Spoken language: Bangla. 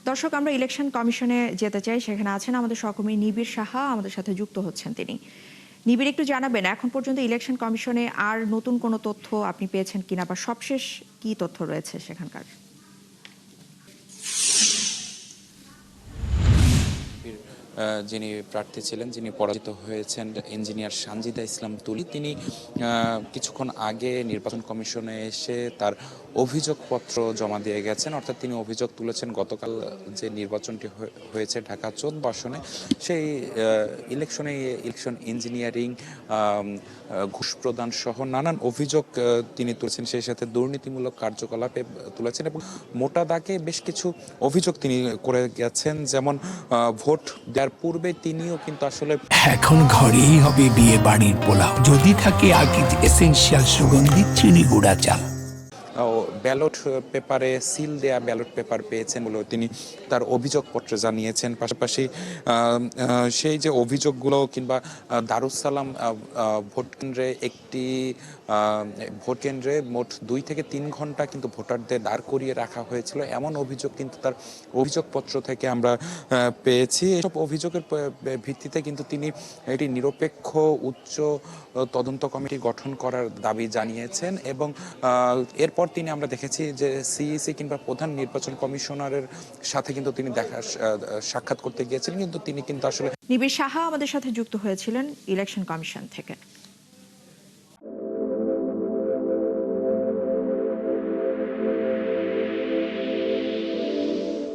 দর্শক, আমরা ইলেকশন কমিশনে যেতে চাই। সেখানে আছেন আমাদের সহকর্মী নিবিড় সাহা, আমাদের সাথে যুক্ত হচ্ছেন তিনি। নিবিড়, একটু জানাবেন এখন পর্যন্ত ইলেকশন কমিশনে আর নতুন কোনো তথ্য আপনি পেয়েছেন কিনা, বা সবশেষ কি তথ্য রয়েছে সেখানকার? যিনি প্রার্থী ছিলেন, যিনি পরাজিত হয়েছেন, ইঞ্জিনিয়ার সানজিদা ইসলাম তুলি, তিনি কিছুক্ষণ আগে নির্বাচন কমিশনে এসে তার অভিযোগপত্র জমা দিয়ে গেছেন। অর্থাৎ তিনি অভিযোগ তুলেছেন গতকাল যে নির্বাচনটি হয়েছে ঢাকা 14 আসনে, সেই ইলেকশন ইঞ্জিনিয়ারিং, ঘুষ প্রদান সহ নানান অভিযোগ তিনি তুলেছেন। সেই সাথে দুর্নীতিমূলক কার্যকলাপে তুলেছেন এবং মোটা দাগে বেশ কিছু অভিযোগ তিনি করে গেছেন। যেমন ভোট দেওয়ার পূর্বে তিনিও কিন্তু আসলে এখন ঘরেই হবে বিয়ে বাড়ির পোলাও, যদি থাকে আকিজ এসেনশিয়াল সুগন্ধি চিনি গুঁড়া চাল। ব্যালট পেপারে সিল দেয়া ব্যালট পেপার পেয়েছেন বলে তিনি তার অভিযোগপত্রে জানিয়েছেন। পাশাপাশি সেই যে অভিযোগগুলো, কিংবা দারুসালাম ভোট কেন্দ্রে মোট 2 থেকে 3 ঘন্টা কিন্তু ভোটারদের দাঁড় করিয়ে রাখা হয়েছিল, এমন অভিযোগ কিন্তু তার অভিযোগপত্র থেকে আমরা পেয়েছি। এসব অভিযোগের ভিত্তিতে কিন্তু তিনি এটি নিরপেক্ষ উচ্চ তদন্ত কমিটি গঠন করার দাবি জানিয়েছেন। এবং এরপর আমরা দেখেছি যে সিইসি কিংবা প্রধান নির্বাচন কমিশনারের সাথে কিন্তু তিনি সাক্ষাৎ করতে গিয়েছিলেন, কিন্তু তিনি কিন্তু আসলে নিবিড় সাহা আমাদের সাথে যুক্ত হয়েছিলেন ইলেকশন কমিশন থেকে।